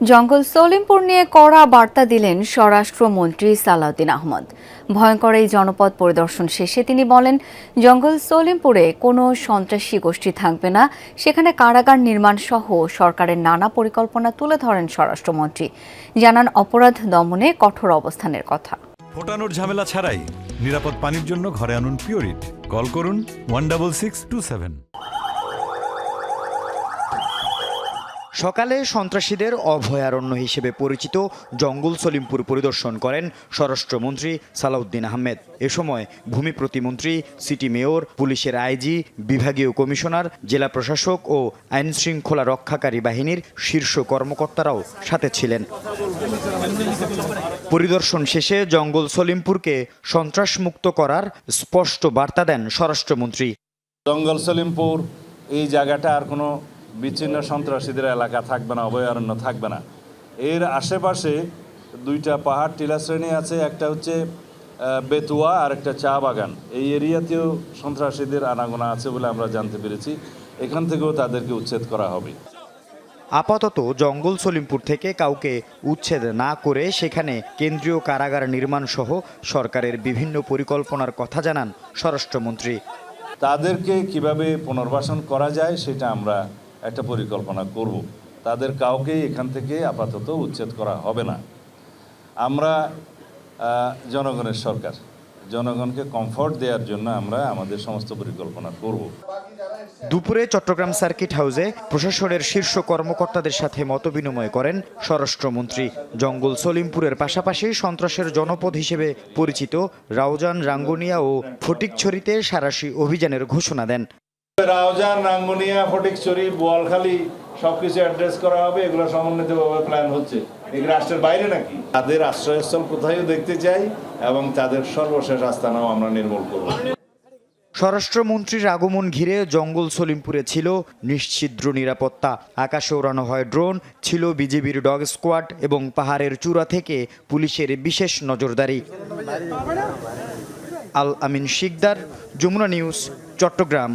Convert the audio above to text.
জঙ্গল সলিমপুর নিয়ে কড়া বার্তা দিলেন স্বরাষ্ট্রমন্ত্রী সালাউদ্দিন আহমদ। ভয়ঙ্কর এই জনপদ পরিদর্শন শেষে তিনি বলেন, জঙ্গল সলিমপুরে কোনো সন্ত্রাসী গোষ্ঠী থাকবে না, সেখানে কারাগার নির্মাণ সহ সরকারের নানা পরিকল্পনা তুলে ধরেন স্বরাষ্ট্রমন্ত্রী। জানান অপরাধ দমনে কঠোর অবস্থানের কথা। ফোটানোর ঝামেলা ছাড়াই নিরাপদ পানির জন্য ঘরে আনুন পিওরিট। কল করুন 16627। সকালে সন্ত্রাসীদের অভয়ারণ্য হিসেবে পরিচিত জঙ্গল সলিমপুর পরিদর্শন করেন স্বরাষ্ট্রমন্ত্রী সালাউদ্দিন আহমেদ। এ সময় ভূমি প্রতিমন্ত্রী, সিটি মেয়র, পুলিশের আইজি, বিভাগীয় কমিশনার, জেলা প্রশাসক ও আইন শৃঙ্খলা রক্ষাকারী বাহিনীর শীর্ষ কর্মকর্তারাও সাথে ছিলেন। পরিদর্শন শেষে জঙ্গল সলিমপুরকে সন্ত্রাসমুক্ত করার স্পষ্ট বার্তা দেন স্বরাষ্ট্রমন্ত্রী। জঙ্গল সলিমপুর এই জায়গাটা আর কোনো বিচ্ছিন্ন সন্ত্রাসীদের এলাকা থাকবে না, অভয়ারণ্য থাকবে না। এর আশেপাশে দুইটা পাহাড় টিলা শ্রেণী আছে, একটা হচ্ছে বেতুয়া আর একটা চা বাগান। এই এরিয়াতেও সন্ত্রাসীদের আনাগোনা আছে বলে আমরা জানতে পেরেছি। এখান থেকেও তাদেরকে উচ্ছেদ করা হবে। আপাতত জঙ্গল সলিমপুর থেকে কাউকে উচ্ছেদ না করে সেখানে কেন্দ্রীয় কারাগার নির্মাণ সহ সরকারের বিভিন্ন পরিকল্পনার কথা জানান স্বরাষ্ট্রমন্ত্রী। তাদেরকে কিভাবে পুনর্বাসন করা যায় সেটা আমরা একটা পরিকল্পনা করব। তাদের কাউকেই এখান থেকে আপাতত উচ্ছেদ করা হবে না। আমরা জনগণের সরকার, জনগণকে কমফোর্ট দেওয়ার জন্য আমরা আমাদের সমস্ত পরিকল্পনা করব। দুপুরে চট্টগ্রাম সার্কিট হাউসে প্রশাসনের শীর্ষ কর্মকর্তাদের সাথে মতবিনিময় করেন স্বরাষ্ট্রমন্ত্রী। জঙ্গল সলিমপুরের পাশাপাশি সন্ত্রাসের জনপদ হিসেবে পরিচিত রাউজান, রাঙ্গুনিয়া ও ফটিকছড়িতে সাঁড়াশি অভিযানের ঘোষণা দেন। রাউজান, রাঙ্গুনিয়া, ফটিকছড়ি, বোয়ালখালী সবকিছু অ্যাড্রেস করা হবে। এগুলো সমন্বিতভাবে প্ল্যান হচ্ছে। এগুলো রাষ্ট্রের বাইরে নাকি? তাদের আশ্রয়স্থল কোথায়ও দেখতে চাই এবং তাদের সর্বশেষ আস্তানাও আমরা নির্মূল করব। স্বরাষ্ট্রমন্ত্রীর আগমন ঘিরে জঙ্গল সলিমপুরে ছিল নিশ্ছিদ্র নিরাপত্তা। আকাশে ওড়ানো হয় ড্রোন, ছিল বিজিবির ডগ স্কোয়াড এবং পাহাড়ের চূড়া থেকে পুলিশের বিশেষ নজরদারি। আল আমিন শিকদার, যমুনা নিউজ, চট্টগ্রাম।